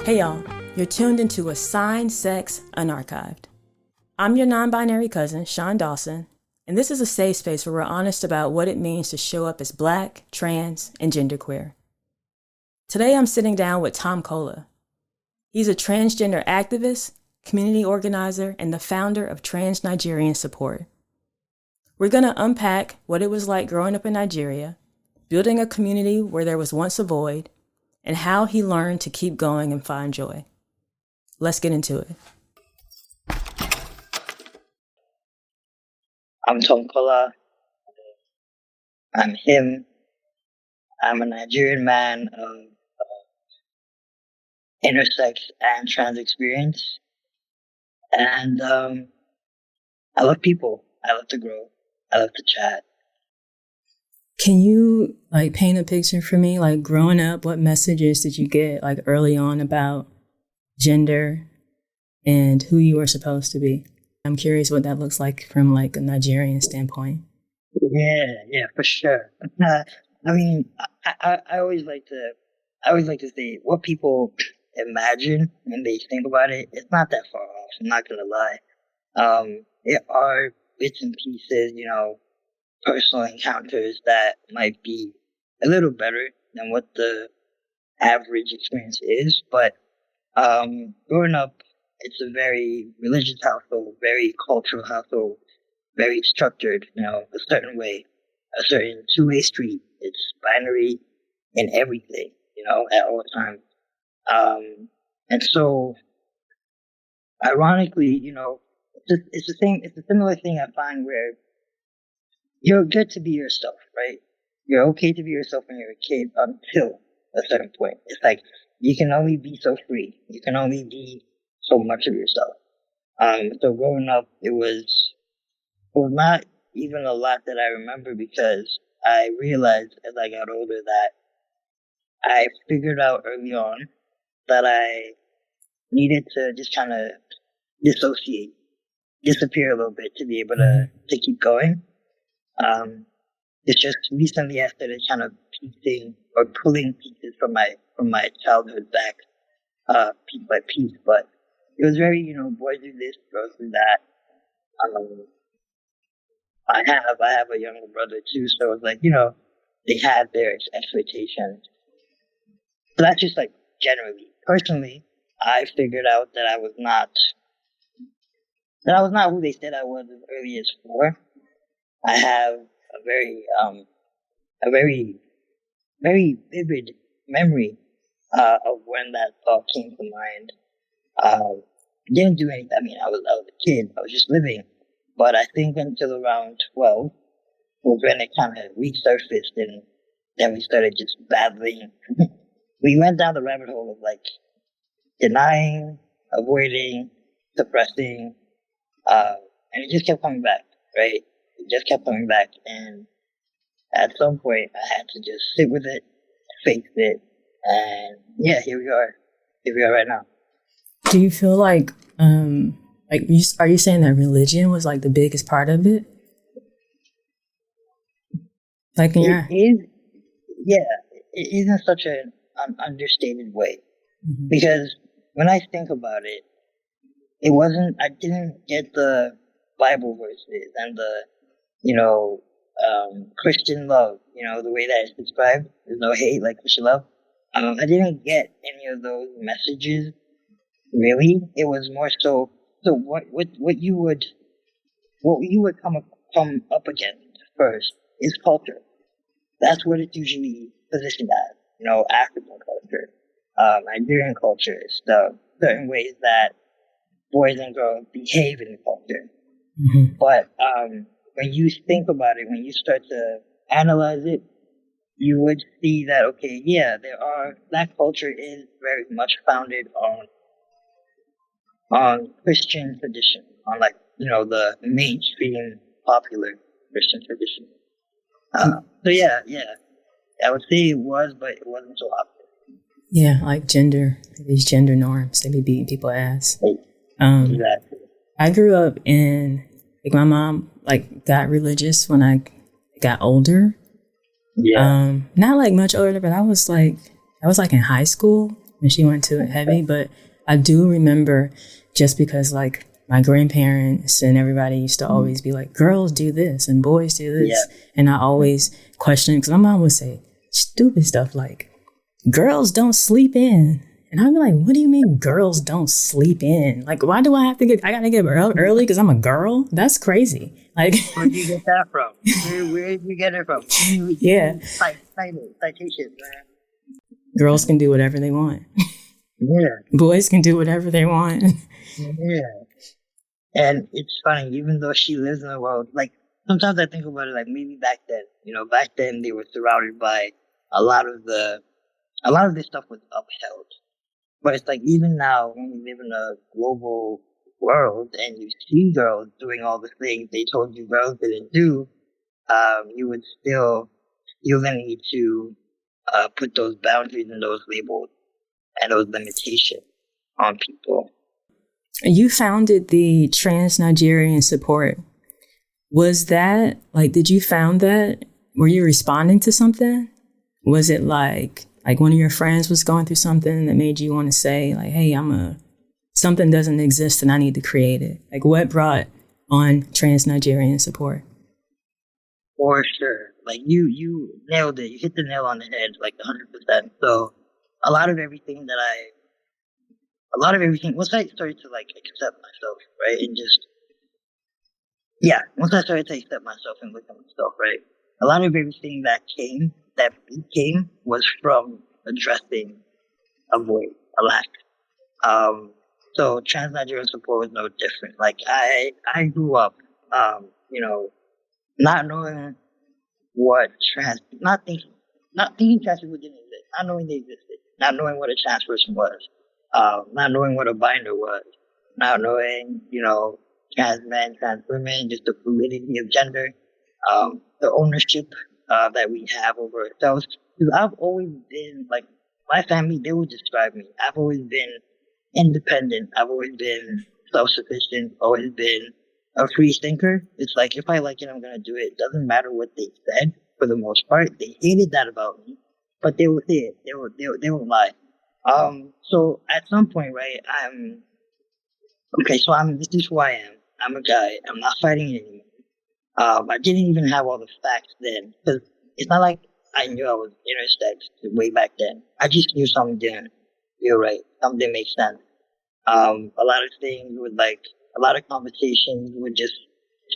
Hey y'all, you're tuned into Assigned Sex Unarchived. I'm your non-binary cousin, Shaun Dawson, and this is a safe space where we're honest about what it means to show up as Black, trans, and genderqueer. Today I'm sitting down with Tomkola. He's a transgender activist, community organizer, and the founder of Trans Nigerian Support. We're going to unpack what it was like growing up in Nigeria, building a community where there was once a void, and how he learned to keep going and find joy. Let's get into it. I'm Tomkola. I'm him. I'm a Nigerian man of intersex and trans experience. And I love people. I love to grow. I love to chat. Can you paint a picture for me? Growing up, what messages did you get early on about gender and who you were supposed to be? I'm curious what that looks like from a Nigerian standpoint. Yeah, for sure. I always like to say what people imagine when they think about it. It's not that far off. I'm not gonna lie. There are bits and pieces, personal encounters that might be a little better than what the average experience is. But growing up, it's a very religious household, very cultural household, very structured, a certain way, a certain two-way street. It's binary in everything, at all times. And so, ironically, it's a similar thing I find where you're good to be yourself, right? You're okay to be yourself when you're a kid until a certain point. It's like you can only be so free. You can only be so much of yourself. So growing up, it was not even a lot that I remember because I realized as I got older that I figured out early on that I needed to just kind of disappear a little bit to be able to keep going. It's just recently I started kind of piecing or pulling pieces from my childhood back, piece by piece. But it was very, boys do this, girls do that. I have a younger brother too, so it's like, they had their expectations. So that's just generally. Personally, I figured out that I was not who they said I was as early as 4. I have a very, very vivid memory of when that thought came to mind. Didn't do anything. I was a kid. I was just living. But I think until around 12 was when it kind of resurfaced, and then we started just battling. We went down the rabbit hole of denying, avoiding, suppressing, and it just kept coming back, right? It just kept coming back, and at some point, I had to just sit with it, face it, and yeah, here we are. Here we are right now. Do you feel are you saying that religion was the biggest part of it? It is in such an understated way, because when I think about it, I didn't get the Bible verses and the, Christian love, the way that it's described. There's no hate like Christian love. I didn't get any of those messages, really. It was more so what you would come up against first is culture. That's what it's usually positioned as, African culture, Nigerian culture, certain ways that boys and girls behave in the culture. Mm-hmm. But when you think about it, when you start to analyze it, you would see that, okay, yeah, Black culture is very much founded on Christian tradition, on the mainstream popular Christian tradition. So yeah, I would say it was, but it wasn't so obvious. Yeah, these gender norms, they be beating people's ass. Exactly. I grew up in, my mom, got religious when I got older. Yeah. Not much older, but I was in high school and she went to it heavy. But I do remember, just because like my grandparents and everybody used to always be like, girls do this and boys do this. Yeah. And I always question, because my mom would say stupid stuff like, girls don't sleep in. And I'd be like, what do you mean girls don't sleep in? Like, why do I have to I got to get up early because I'm a girl? That's crazy. Like, where did you get that from? Where did you get it from? Yeah. Citations, man. Girls can do whatever they want. Yeah. Boys can do whatever they want. Yeah. And it's funny, even though she lives in the world, like, sometimes I think about it, like, maybe back then they were surrounded by a lot of this stuff was upheld. But it's like, even now, when we live in a global world and you see girls doing all the things they told you girls didn't do, you then need to put those boundaries and those labels and those limitations on people. You founded the Trans Nigerian Support. Was that, like, did you found that? Were you responding to something? Was it like one of your friends was going through something that made you want to say, like, hey, something doesn't exist and I need to create it? Like, what brought on Trans Nigerian Support? For sure. Like, you nailed it. You hit the nail on the head, like 100%. So a lot of everything, once I started to like accept myself, right? Once I started to accept myself and look at myself, right? A lot of everything that became was from addressing a void, a lack. So Trans Nigerian Support was no different. Like, I grew up, not knowing what not thinking trans people didn't exist, not knowing they existed, not knowing what a trans person was, not knowing what a binder was, not knowing, trans men, trans women, just the fluidity of gender, the ownership that we have over ourselves. Because I've always been, like, my family, they would describe me. I've always been independent. I've always been self-sufficient, always been a free thinker. It's like, if I like it, I'm going to do it. It doesn't matter what they said, for the most part. They hated that about me, but they would say it. They would lie. So at some point, right, this is who I am. I'm a guy. I'm not fighting it anymore. I didn't even have all the facts then, because it's not like I knew I was intersex way back then. I just knew something didn't feel right. Something didn't make sense. A lot of conversations would just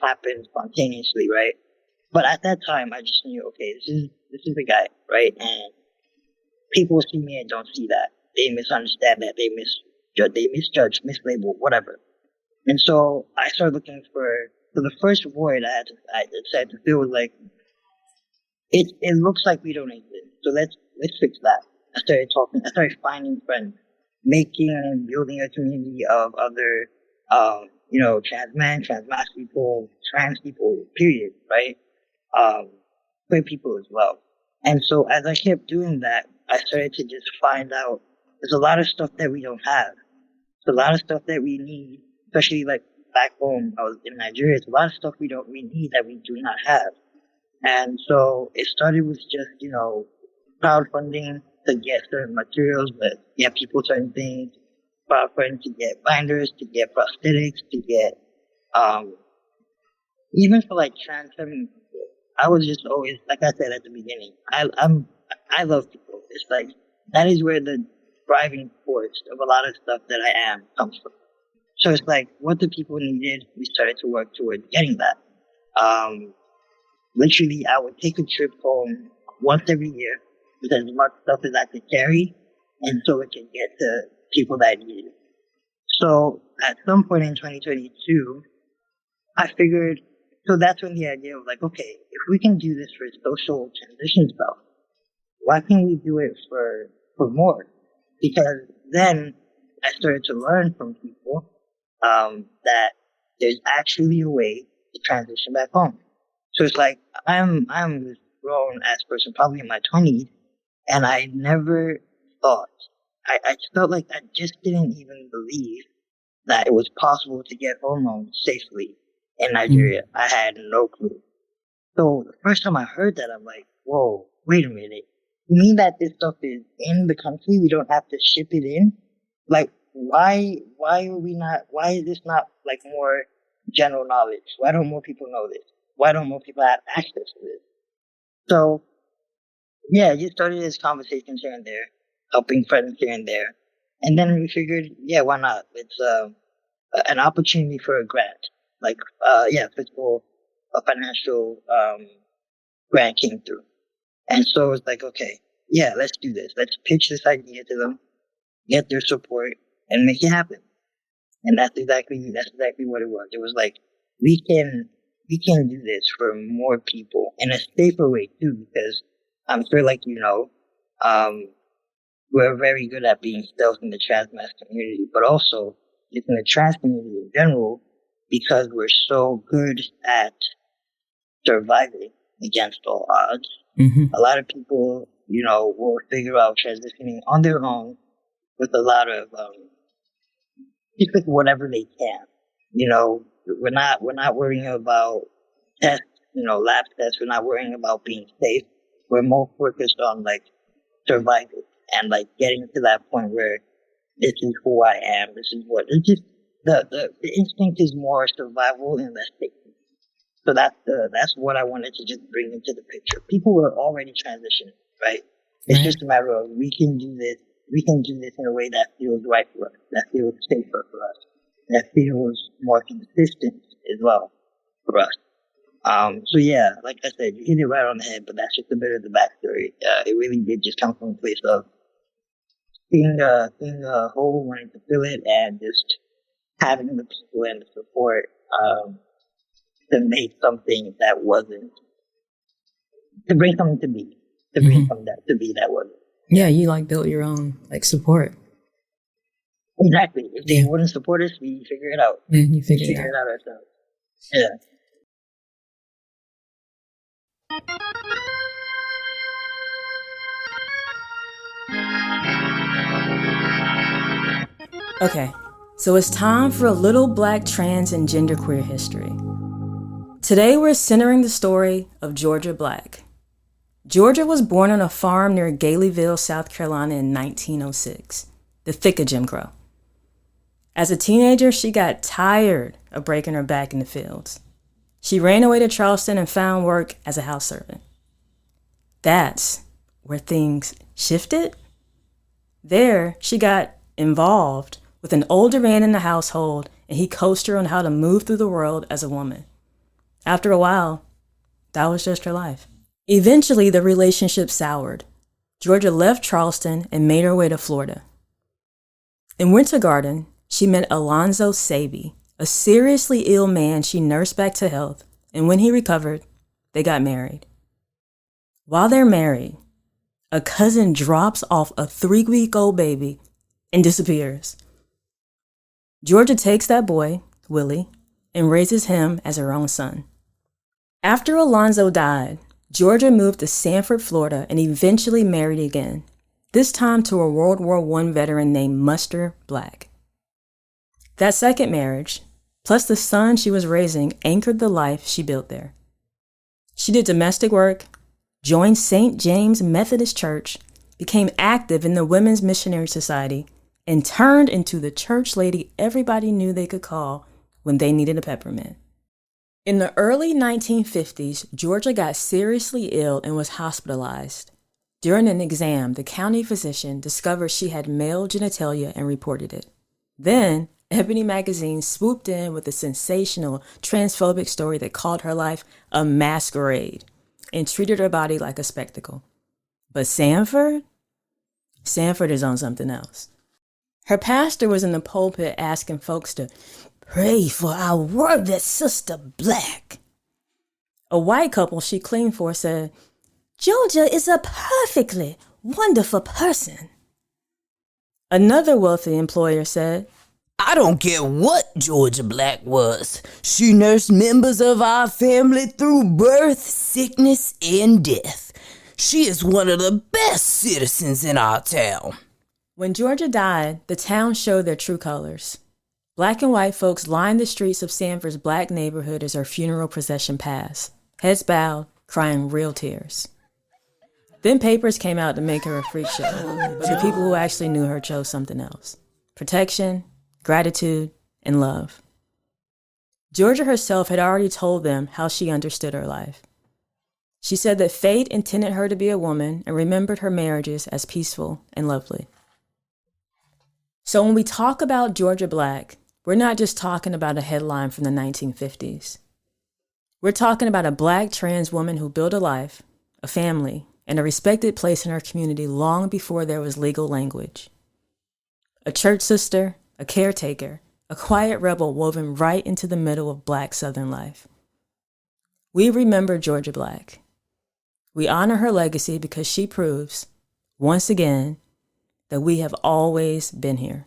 happen spontaneously, right? But at that time, I just knew, okay, this is the guy, right? And people see me and don't see that. They misunderstand that. They misjudge, mislabel, whatever. And so I started looking so the first void I decided to feel was like, it looks like we don't exist. So let's fix that. I started finding friends, making and building a community of other, trans men, trans masked people, trans people, period, right? Queer people as well. And so as I kept doing that, I started to just find out there's a lot of stuff that we don't have. There's a lot of stuff that we need, especially like back home. I was in Nigeria. There's a lot of stuff we need that we do not have. And so it started with just, crowdfunding to get certain materials, but get people certain things, crowdfunding to get binders, to get prosthetics, to get, even for like trans feminine people. I was just always, like I said at the beginning, I love people. It's like, that is where the driving force of a lot of stuff that I am comes from. So it's like, what the people needed, we started to work towards getting that. Literally, I would take a trip home once every year with as much stuff as I could carry, and so it could get to people that need it. So at some point in 2022, I figured, so that's when the idea of like, okay, if we can do this for social transition stuff, why can't we do it for more? Because then I started to learn from people that there's actually a way to transition back home. So it's like, I'm this grown ass person, probably in my 20s, and I never thought, I felt like I just didn't even believe that it was possible to get hormones safely in Nigeria. I had no clue. So the first time I heard that, I'm like, whoa, wait a minute. You mean that this stuff is in the country? We don't have to ship it in? Like, why is this not like more general knowledge? Why don't more people know this? Why don't more people have access to this? So, yeah, you started this conversations here and there, helping friends here and there. And then we figured, yeah, why not? It's, an opportunity for a grant. Like, fiscal, a financial, grant came through. And so it's like, okay, yeah, let's do this. Let's pitch this idea to them, get their support, and make it happen. And that's exactly what it was. It was like, we can do this for more people in a safer way too, because I'm sure, like, we're very good at being stealth in the trans mass community, but also just in the trans community in general, because we're so good at surviving against all odds. Mm-hmm. A lot of people, will figure out transitioning on their own with a lot of, just with whatever they can. We're not worrying about tests, lab tests. We're not worrying about being safe. We're more focused on like surviving and like getting to that point where this is who I am. This is what it's just the instinct is more survival and less safety. So that's what I wanted to just bring into the picture. People were already transitioning, right? It's just a matter of we can do this in a way that feels right for us, that feels safer for us, that feels more consistent as well for us. So yeah, like I said, you hit it right on the head, but that's just a bit of the backstory. It really did just come from a place of seeing a hole, wanting to fill it, and just having the people and the support, to make something that wasn't, to bring something to be, to bring something to be that wasn't. Yeah, you like built your own like support. Exactly. If they wouldn't support us, we figure it out. Yeah, you figure it out ourselves. Yeah. Okay, so it's time for a little Black trans and genderqueer history. Today we're centering the story of Georgia Black. Georgia was born on a farm near Galeyville, South Carolina in 1906, the thick of Jim Crow. As a teenager, she got tired of breaking her back in the fields. She ran away to Charleston and found work as a house servant. That's where things shifted. There, she got involved with an older man in the household, and he coached her on how to move through the world as a woman. After a while, that was just her life. Eventually, the relationship soured. Georgia left Charleston and made her way to Florida. In Winter Garden, she met Alonzo Saby, a seriously ill man she nursed back to health, and when he recovered, they got married. While they're married, a cousin drops off a 3-week-old baby and disappears. Georgia takes that boy, Willie, and raises him as her own son. After Alonzo died, Georgia moved to Sanford, Florida, and eventually married again, this time to a World War I veteran named Muster Black. That second marriage, plus the son she was raising, anchored the life she built there. She did domestic work, joined St. James Methodist Church, became active in the Women's Missionary Society, and turned into the church lady everybody knew they could call when they needed a peppermint. In the early 1950s, Georgia got seriously ill and was hospitalized. During an exam, the county physician discovered she had male genitalia and reported it. Then, Ebony magazine swooped in with a sensational transphobic story that called her life a masquerade and treated her body like a spectacle. But Sanford is on something else. Her pastor was in the pulpit asking folks to pray for our worthy sister Black. A white couple she cleaned for said, "Georgia is a perfectly wonderful person." Another wealthy employer said, "I don't care what Georgia Black was. She nursed members of our family through birth, sickness, and death. She is one of the best citizens in our town." When Georgia died, the town showed their true colors. Black and white folks lined the streets of Sanford's Black neighborhood as her funeral procession passed, heads bowed, crying real tears. Then papers came out to make her a freak show, but the people who actually knew her chose something else: protection, gratitude, and love. Georgia herself had already told them how she understood her life. She said that fate intended her to be a woman and remembered her marriages as peaceful and lovely. So when we talk about Georgia Black, we're not just talking about a headline from the 1950s. We're talking about a Black trans woman who built a life, a family, and a respected place in her community long before there was legal language. A church sister, a caretaker, a quiet rebel woven right into the middle of Black Southern life. We remember Georgia Black. We honor her legacy because she proves, once again, that we have always been here.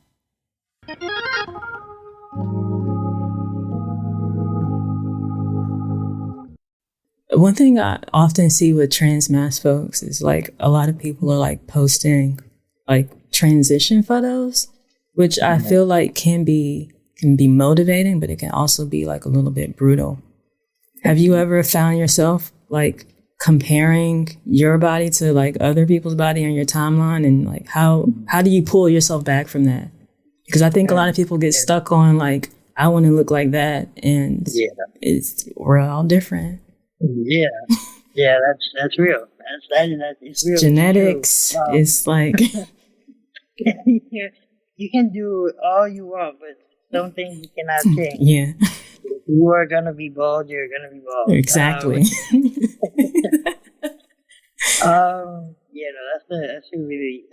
One thing I often see with trans mass folks is like a lot of people are like posting like transition photos, which I feel like can be motivating, but it can also be like a little bit brutal. Have you ever found yourself like comparing your body to like other people's body on your timeline, and like how do you pull yourself back from that? Because I think a lot of people get stuck on like, I want to look like that, and we're all different. Yeah, that's real. It's real. Genetics is like you can do all you want, but some things you cannot change. Yeah. If you are gonna be bald, you're gonna be bald. Exactly.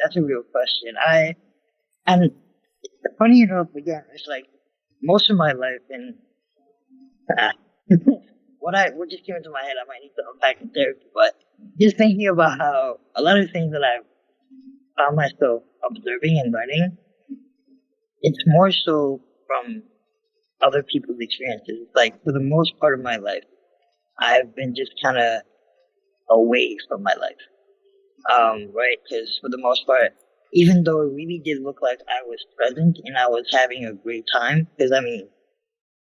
That's a real question. And funny enough, again, it's like most of my life, and what just came into my head, I might need to unpack in therapy, but just thinking about how a lot of things that I've found myself observing and learning, it's more so from other people's experiences. Like, for the most part of my life, I've been just kind of away from my life. Right? Because for the most part, even though it really did look like I was present and I was having a great time, because I mean,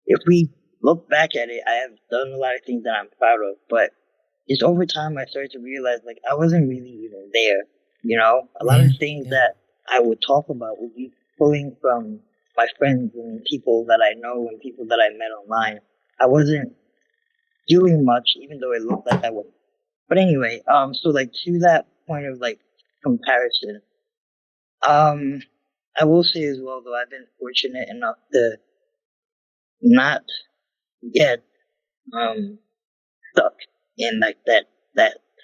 if we look back at it, I have done a lot of things that I'm proud of, but just over time, I started to realize like I wasn't really even there. You know, a lot of things that I would talk about would be pulling from my friends and people that I know and people that I met online. I wasn't doing much, even though it looked like I was. But anyway, so like to that point of like comparison, I will say as well though, I've been fortunate enough to not get stuck in like that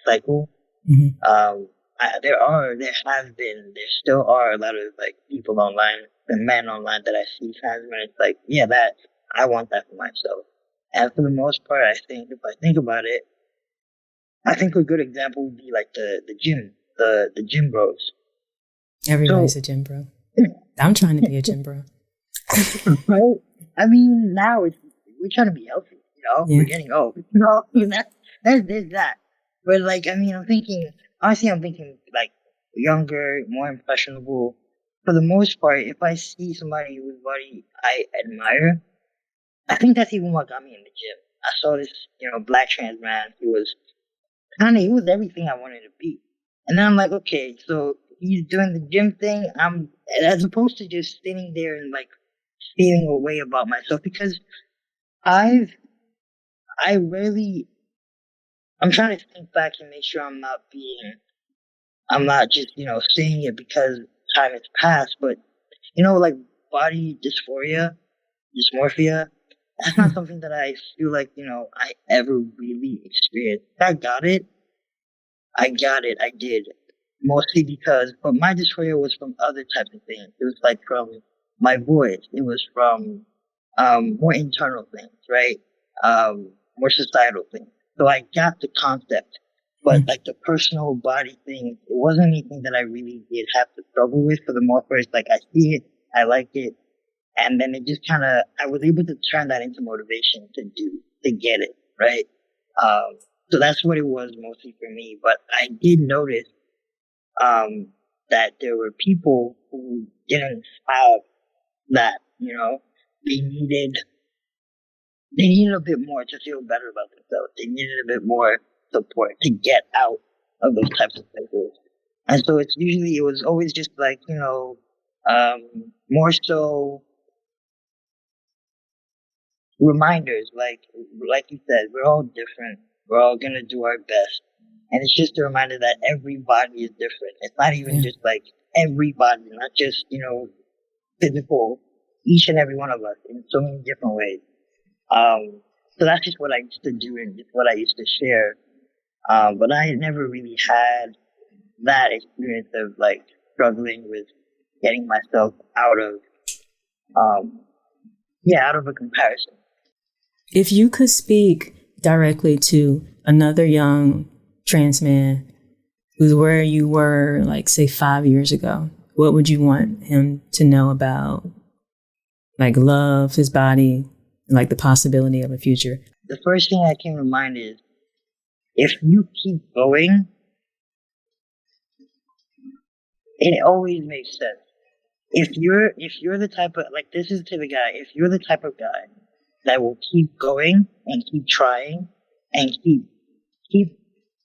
cycle. Mm-hmm. There still are a lot of like people online and men online that I see trans men. It's like, yeah, that I want that for myself. And for the most part, I think if I think about it, I think a good example would be like the gym bros. Everybody's a gym bro. I'm trying to be a gym bro. Right? I mean, now we're trying to be healthy, you know? Yeah. We're getting old. You know, there's that. But like, I mean, I'm thinking like younger, more impressionable. For the most part, if I see somebody whose body I admire, I think that's even what got me in the gym. I saw this, Black trans man who was he was everything I wanted to be. And then I'm like, okay, so he's doing the gym thing. As opposed to just sitting there and like feeling a way about myself, because I'm trying to think back and make sure I'm not just, saying it because time has passed, but, like body dysmorphia, that's not something that I feel like, I ever really experienced. I got it. I did. Mostly but my dysphoria was from other types of things. It was like from my voice. It was from, more internal things, right? More societal things. So I got the concept, but like the personal body thing, it wasn't anything that I really did have to struggle with. For the most part, it's like I see it, I like it, and then it just I was able to turn that into motivation to get it, right? So that's what it was mostly for me. But I did notice, that there were people who didn't have that, they needed a bit more to feel better about themselves. They needed a bit more support to get out of those types of places. And so it was always just like, more so reminders, like you said, we're all different. We're all gonna do our best. And it's just a reminder that everybody is different. It's not even just like everybody, not just, physical, each and every one of us in so many different ways. So that's just what I used to do and just what I used to share. But I never really had that experience of like struggling with getting myself out of a comparison. If you could speak directly to another young trans man who's where you were, like, say, 5 years ago, what would you want him to know about, like, love, his body, and, like, the possibility of a future? The first thing that came to mind is, if you keep going, it always makes sense. If you're the type of, like, this is to the guy, if you're the type of guy that will keep going and keep trying and keep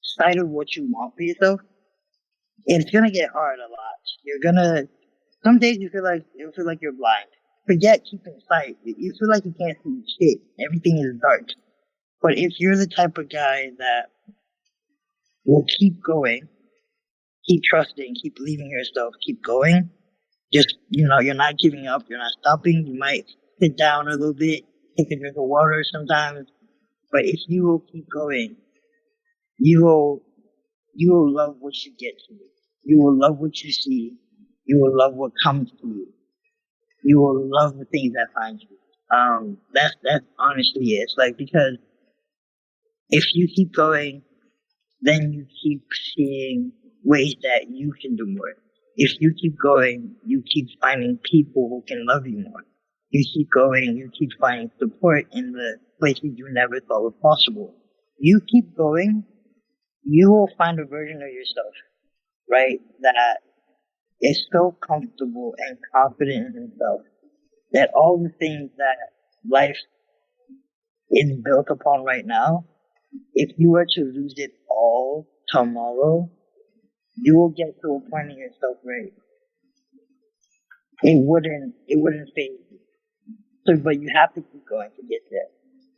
sight of what you want for yourself, it's gonna get hard a lot. Some days you'll feel like you're blind. Forget keeping sight. You feel like you can't see shit. Everything is dark. But if you're the type of guy that will keep going, keep trusting, keep believing in yourself, keep going, just, you're not giving up, you're not stopping. You might sit down a little bit, take a drink of water sometimes. But if you will keep going, you will love what you get to. You will love what you see. You will love what comes to you. You will love the things that find you. That's honestly it. It's like, because if you keep going, then you keep seeing ways that you can do more. If you keep going, you keep finding people who can love you more. You keep going, you keep finding support in the places you never thought was possible. You keep going, you will find a version of yourself, right, that is so comfortable and confident in himself that all the things that life is built upon right now, if you were to lose it all tomorrow, you will get to a point in yourself where it wouldn't phase you. So, but you have to keep going to get there.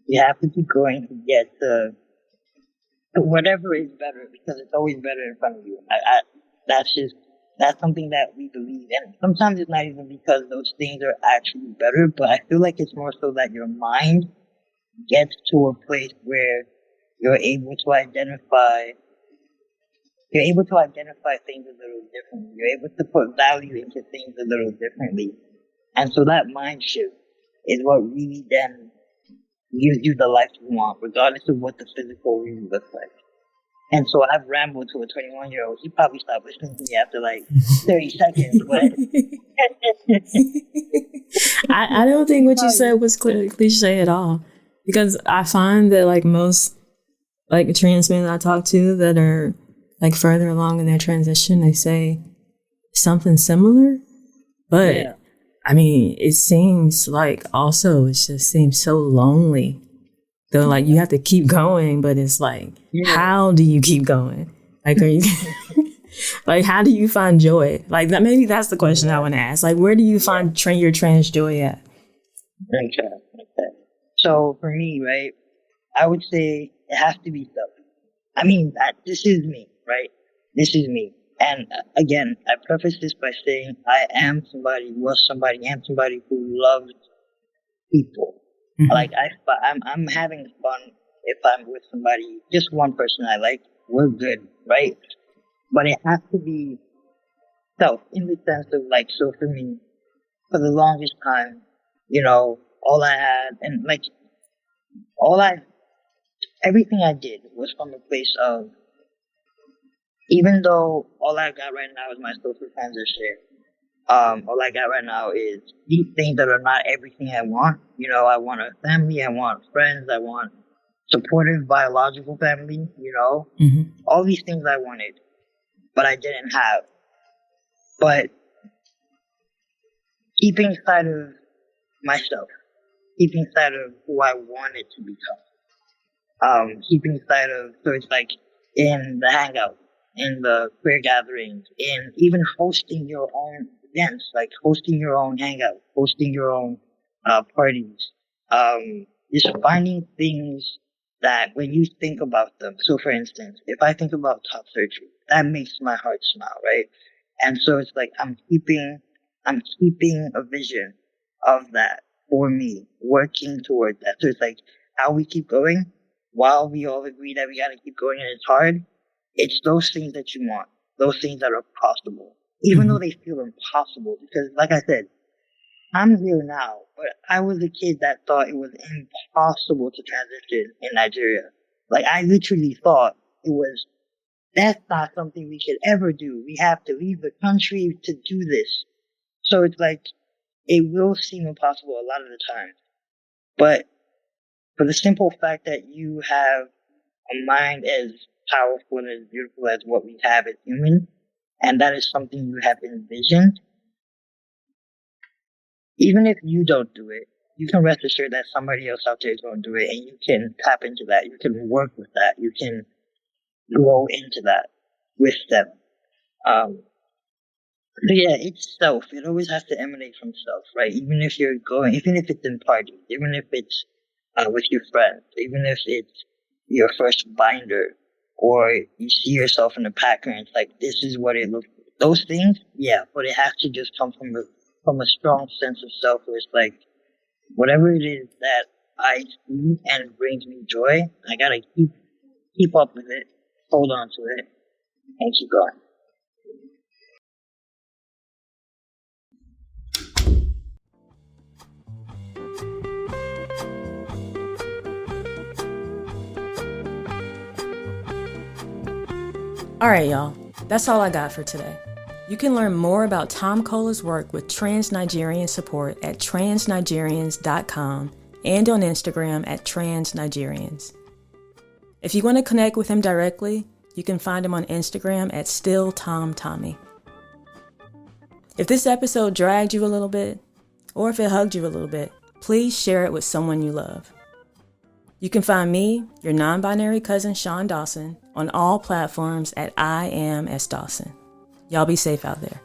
You have to keep going to get to whatever is better, because it's always better in front of you. That's something that we believe. And sometimes it's not even because those things are actually better, but I feel like it's more so that your mind gets to a place where you're able to identify things a little differently. You're able to put value into things a little differently. And so that mind shift is what really then gives you the life you want, regardless of what the physical really looks like. And so I've rambled to a 21-year-old. He probably stopped listening to me after like 30 seconds. But I don't think what you said was cliche at all, because I find that like most like trans men I talk to that are like further along in their transition, they say something similar, but yeah. I mean, it seems like also it just seems so lonely. So like you have to keep going, but it's like, how do you keep going? Like, are you like, how do you find joy? Like that, maybe that's the question I want to ask. Like, where do you find your trans joy at? Okay. So for me, right, I would say it has to be self. I mean, this is me, right? This is me. And again, I preface this by saying I am somebody, am somebody who loves people. Mm-hmm. Like I'm having fun if I'm with somebody, just one person I like, we're good, right? But it has to be self in the sense of like, so for me, for the longest time, all I had and like everything I did was from a place of, even though all I got right now is my social transition, all I got right now is these things that are not everything I want. I want a family, I want friends, I want supportive biological family, mm-hmm. all these things I wanted, but I didn't have. But keeping sight of myself, keeping sight of who I wanted to become, keeping sight of, so it's like in the hangout, in the queer gatherings, in even hosting your own events, like hosting your own hangout, hosting your own parties. Just finding things that when you think about them. So, for instance, if I think about top surgery, that makes my heart smile, right? And so it's like I'm keeping a vision of that for me, working toward that. So it's like how we keep going while we all agree that we gotta keep going and it's hard. It's those things that you want, those things that are possible, even though they feel impossible. Because, like I said, I'm here now, but I was a kid that thought it was impossible to transition in Nigeria. Like, I literally thought that's not something we could ever do. We have to leave the country to do this. So it's like, it will seem impossible a lot of the time. But for the simple fact that you have a mind as powerful and as beautiful as what we have as humans, and that is something you have envisioned, even if you don't do it, you can rest assured that somebody else out there is going to do it, and you can tap into that. You can work with that. You can grow into that with them. So yeah, it's self. It always has to emanate from self, right? Even if it's in parties, even if it's with your friends, even if it's your first binder, or you see yourself in the pack and it's like, this is what it looks like. Those things, yeah, but it has to just come from a strong sense of self where it's like, whatever it is that I see and brings me joy, I gotta keep up with it, hold on to it, and keep going. All right, y'all. That's all I got for today. You can learn more about Tomkola's work with Trans Nigerian Support at transnigerians.com and on Instagram at Trans Nigerians. If you want to connect with him directly, you can find him on Instagram at StillTomTommy. If this episode dragged you a little bit, or if it hugged you a little bit, please share it with someone you love. You can find me, your non-binary cousin Shaun Dawson, on all platforms at I am S. Dawson. Y'all be safe out there.